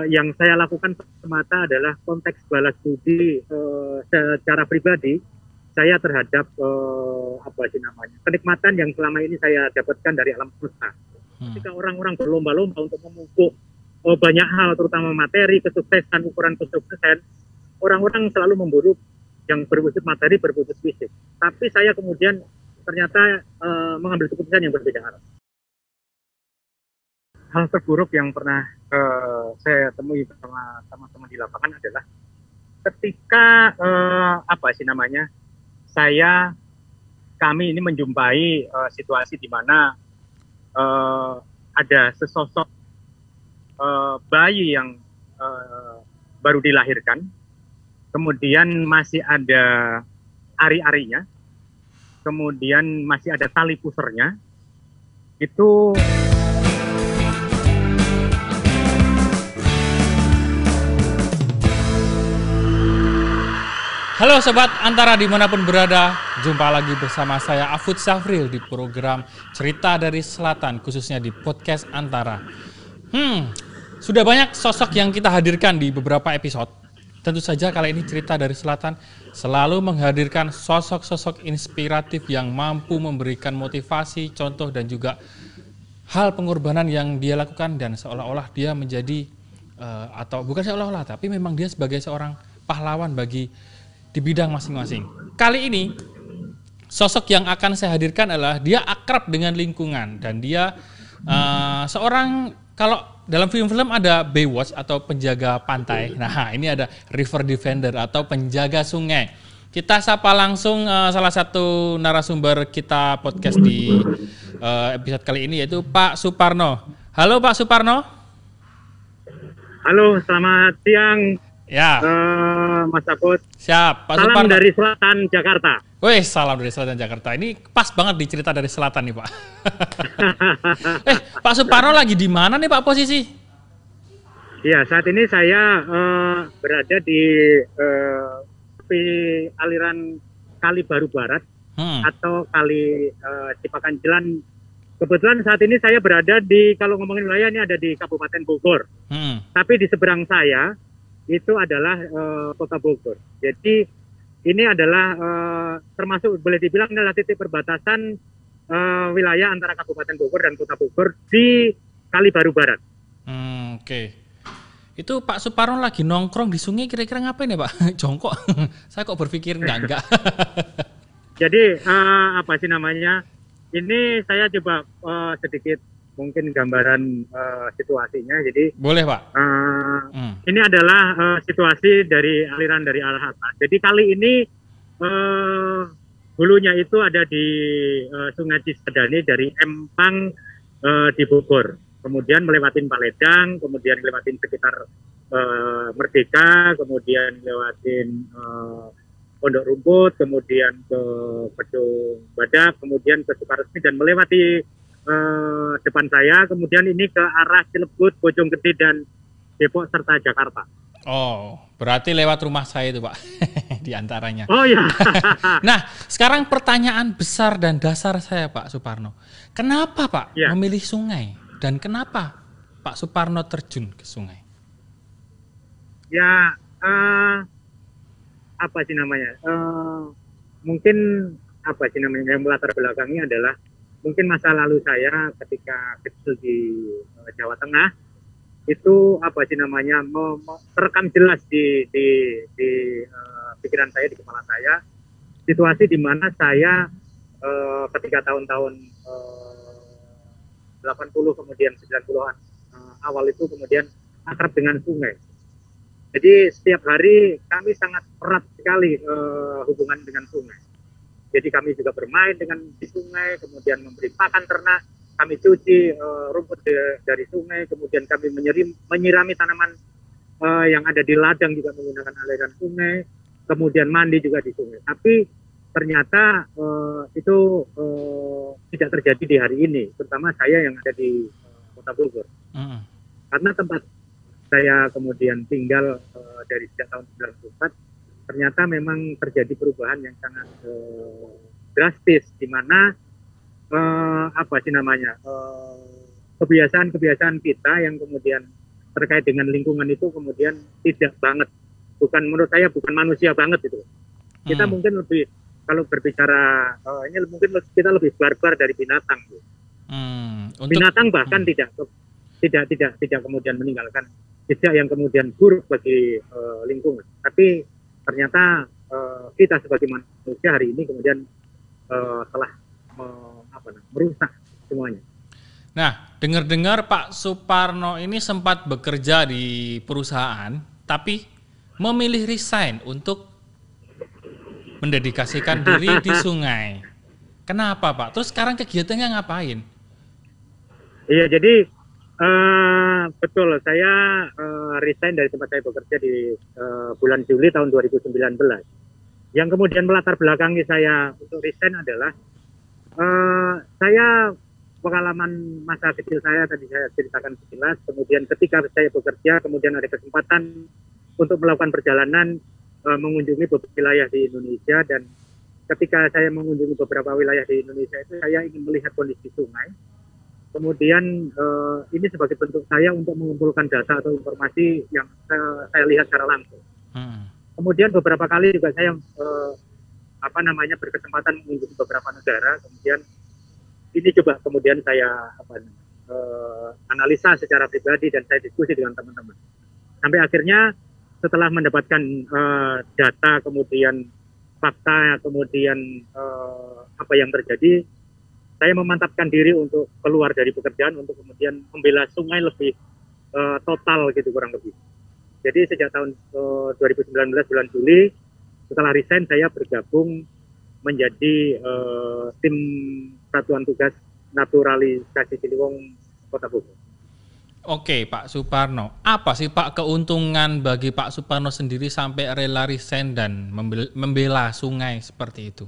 yang saya lakukan semata adalah konteks balas budi secara pribadi saya terhadap apa sih namanya, kenikmatan yang selama ini saya dapatkan dari alam semesta. Ketika orang-orang berlomba-lomba untuk memupuk banyak hal, terutama materi, kesuksesan, ukuran kesuksesan, orang-orang selalu memburu yang berwujud materi, berwujud fisik. Tapi saya kemudian ternyata mengambil keputusan yang berbeda arah. Hal terburuk yang pernah saya temui bersama teman-teman di lapangan adalah ketika apa sih namanya, kami ini menjumpai situasi di mana ada sesosok bayi yang baru dilahirkan, kemudian masih ada ari-arinya, kemudian masih ada tali pusernya. Itu halo Sobat Antara dimanapun berada, jumpa lagi bersama saya Afud Syafril di program Cerita dari Selatan, khususnya di podcast Antara. Sudah banyak sosok yang kita hadirkan di beberapa episode. Tentu saja kali ini Cerita dari Selatan selalu menghadirkan sosok-sosok inspiratif yang mampu memberikan motivasi, contoh dan juga hal pengorbanan yang dia lakukan, dan seolah-olah dia menjadi atau bukan seolah-olah, tapi memang dia sebagai seorang pahlawan bagi di bidang masing-masing. Kali ini sosok yang akan saya hadirkan adalah dia akrab dengan lingkungan, dan dia seorang, kalau dalam film-film ada Baywatch atau penjaga pantai. Nah, ini ada river defender atau penjaga sungai. Kita sapa langsung salah satu narasumber kita podcast di episode kali ini, yaitu Pak Suparno. Halo Pak Suparno. halo, selamat siang. Ya, Mas Afud. siap. Pak Salam Suparno dari Selatan Jakarta. Wih, salam dari Selatan Jakarta. Ini pas banget di Cerita dari Selatan nih, Pak. Pak Suparno lagi di mana nih, Pak, posisi? Ya, saat ini saya berada di aliran Kali Baru Barat atau Kali Cipakan Jalan. Kebetulan saat ini saya berada di, kalau ngomongin wilayah, ini ada di Kabupaten Bogor. Tapi di seberang saya itu adalah Kota Bogor. Jadi ini adalah termasuk boleh dibilang adalah titik perbatasan wilayah antara Kabupaten Bogor dan Kota Bogor di Kali Baru Barat. Oke. Itu Pak Suparno lagi nongkrong di sungai, kira-kira ngapain ya, Pak? Jongkok. Saya kok berpikir enggak. Jadi apa sih namanya? Ini saya coba sedikit mungkin gambaran situasinya. Jadi boleh, Pak. Ini adalah situasi dari aliran dari Al-Hatta. Jadi kali ini hulunya itu ada di Sungai Cisadane dari Empang di Bogor. Kemudian melewatin Paledang, kemudian lewatin sekitar Merdeka, kemudian lewatin Pondok Rumput, kemudian ke Pedung Badak, kemudian ke Sukaresmi, dan melewati depan saya, kemudian ini ke arah Cilebut, Bojonggede, dan Depok serta Jakarta. Oh, berarti lewat rumah saya itu, Pak. Di antaranya. Oh ya. Nah, sekarang pertanyaan besar dan dasar saya, Pak Suparno. Kenapa, Pak, memilih sungai? Dan kenapa Pak Suparno terjun ke sungai? Ya, apa sih namanya? Mungkin apa sih namanya, yang melatar belakangnya adalah mungkin masa lalu saya ketika kecil di Jawa Tengah, itu apa sih namanya, terekam jelas di pikiran saya, di kepala saya, situasi di mana saya ketika tahun-tahun 80 kemudian 90-an awal itu kemudian akrab dengan sungai. Jadi setiap hari kami sangat erat sekali hubungan dengan sungai. Jadi kami juga bermain di sungai, kemudian memberi pakan ternak, kami cuci rumput dari sungai, kemudian kami menyirami tanaman yang ada di ladang juga menggunakan aliran sungai, kemudian mandi juga di sungai. Tapi ternyata itu tidak terjadi di hari ini, terutama saya yang ada di Kota Bogor. Karena tempat saya kemudian tinggal dari sejak tahun 94, ternyata memang terjadi perubahan yang sangat drastis, di mana apa sih namanya, kebiasaan-kebiasaan kita yang kemudian terkait dengan lingkungan itu kemudian tidak banget, bukan menurut saya bukan manusia banget itu. Kita mungkin lebih, kalau berbicara ini mungkin kita lebih barbar dari binatang. Binatang bahkan tidak kemudian meninggalkan jejak yang kemudian buruk bagi lingkungan. Tapi ternyata kita sebagai manusia hari ini kemudian telah merusak semuanya. Nah, dengar-dengar Pak Suparno ini sempat bekerja di perusahaan, tapi memilih resign untuk mendedikasikan diri di sungai. Kenapa Pak? Terus sekarang kegiatannya ngapain? Iya, jadi betul, saya resign dari tempat saya bekerja di bulan Juli tahun 2019. Yang kemudian melatar belakangi saya untuk resign adalah saya pengalaman masa kecil saya tadi saya ceritakan sekilas. Kemudian ketika saya bekerja, kemudian ada kesempatan untuk melakukan perjalanan mengunjungi beberapa wilayah di Indonesia, dan ketika saya mengunjungi beberapa wilayah di Indonesia itu saya ingin melihat kondisi sungai. Kemudian ini sebagai bentuk saya untuk mengumpulkan data atau informasi yang saya lihat secara langsung. Kemudian beberapa kali juga saya berkesempatan mengunjungi beberapa negara. Kemudian ini coba kemudian saya analisa secara pribadi dan saya diskusi dengan teman-teman. Sampai akhirnya setelah mendapatkan data, kemudian fakta, kemudian apa yang terjadi, saya memantapkan diri untuk keluar dari pekerjaan untuk kemudian membela sungai lebih total gitu kurang lebih. Jadi sejak tahun 2019 bulan Juli, setelah resign saya bergabung menjadi tim Satuan Tugas Naturalisasi Ciliwung Kota Bogor. Oke Pak Suparno, apa sih Pak keuntungan bagi Pak Suparno sendiri sampai rela resign dan membela sungai seperti itu?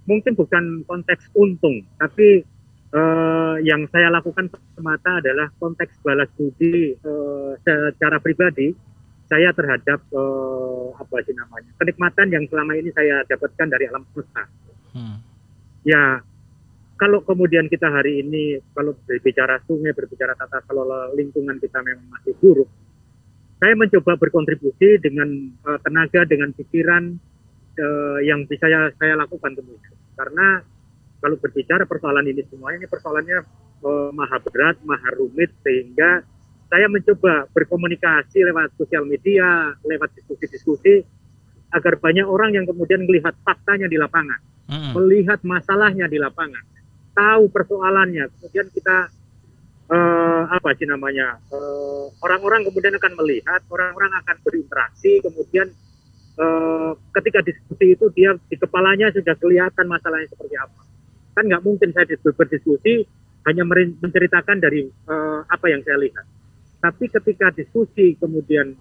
Mungkin bukan konteks untung, tapi yang saya lakukan semata adalah konteks balas budi secara pribadi saya terhadap kenikmatan yang selama ini saya dapatkan dari alam semesta. Ya, kalau kemudian kita hari ini kalau berbicara sungai, berbicara tata kelola lingkungan kita memang masih buruk, saya mencoba berkontribusi dengan tenaga, dengan pikiran yang bisa saya lakukan tentunya. Karena kalau berbicara persoalan ini semuanya, ini persoalannya maha berat, maha rumit, sehingga saya mencoba berkomunikasi lewat sosial media, lewat diskusi-diskusi, agar banyak orang yang kemudian melihat faktanya di lapangan, melihat masalahnya di lapangan, tahu persoalannya, kemudian kita orang-orang kemudian akan melihat, orang-orang akan berinteraksi, kemudian ketika diskusi itu dia di kepalanya sudah kelihatan masalahnya seperti apa. Kan nggak mungkin saya berdiskusi hanya menceritakan dari apa yang saya lihat. Tapi ketika diskusi kemudian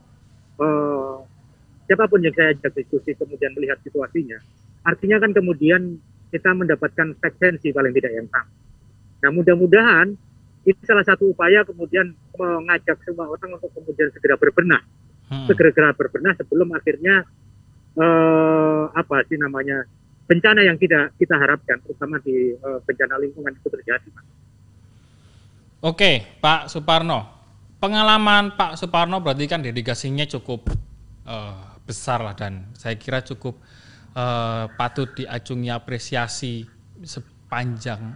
siapapun yang saya ajak diskusi kemudian melihat situasinya, artinya kan kemudian kita mendapatkan frekuensi paling tidak yang sama. Nah, mudah-mudahan itu salah satu upaya kemudian mengajak semua orang untuk kemudian segera berbenah sebelum akhirnya bencana yang kita harapkan, terutama di bencana lingkungan itu terjadi. Oke, Pak Suparno, pengalaman Pak Suparno berarti kan dedikasinya cukup besar lah, dan saya kira cukup patut diacungi apresiasi sepanjang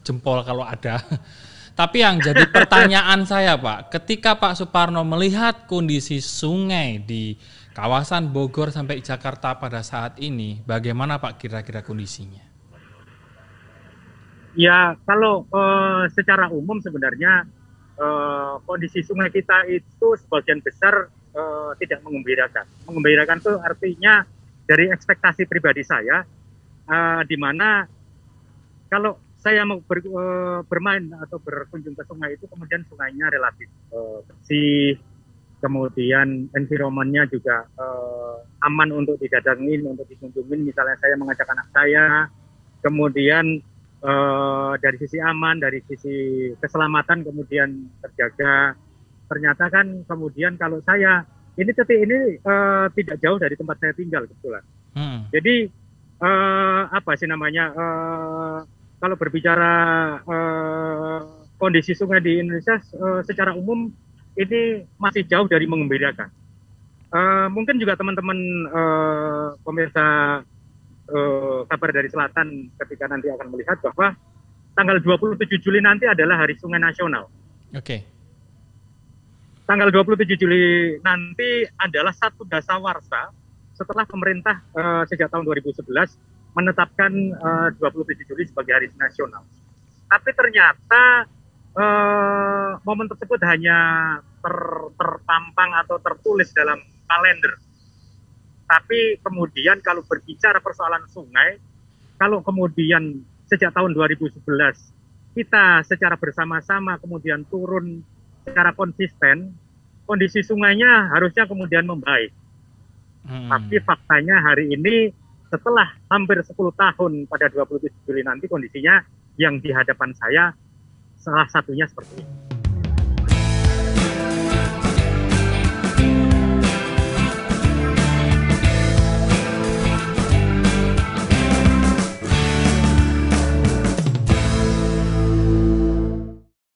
jempol kalau ada. Tapi yang jadi pertanyaan saya Pak, ketika Pak Suparno melihat kondisi sungai di kawasan Bogor sampai Jakarta pada saat ini, bagaimana Pak kira-kira kondisinya? Ya, kalau secara umum sebenarnya kondisi sungai kita itu sebagian besar tidak mengembirakan. Mengembirakan itu artinya dari ekspektasi pribadi saya, di mana kalau saya mau bermain atau berkunjung ke sungai itu, kemudian sungainya relatif bersih, kemudian environment-nya juga aman untuk didatangin, untuk dikunjungin. Misalnya saya mengajak anak saya, kemudian dari sisi aman, dari sisi keselamatan kemudian terjaga. Ternyata kan kemudian kalau saya, ini titik ini tidak jauh dari tempat saya tinggal kebetulan. Jadi kalau berbicara kondisi sungai di Indonesia secara umum ini masih jauh dari mengembirakan. Mungkin juga teman-teman pemirsa kabar dari Selatan ketika nanti akan melihat bahwa tanggal 27 Juli nanti adalah Hari Sungai Nasional. Oke. Tanggal 27 Juli nanti adalah satu dasawarsa setelah pemerintah sejak tahun 2011 menetapkan 27 Juli sebagai Hari Nasional. Tapi ternyata momen tersebut hanya terpampang atau tertulis dalam kalender. Tapi kemudian kalau berbicara persoalan sungai, kalau kemudian sejak tahun 2011 kita secara bersama-sama kemudian turun secara konsisten, kondisi sungainya harusnya kemudian membaik. Tapi faktanya hari ini setelah hampir 10 tahun pada 27 Juli nanti kondisinya yang di hadapan saya salah satunya seperti ini.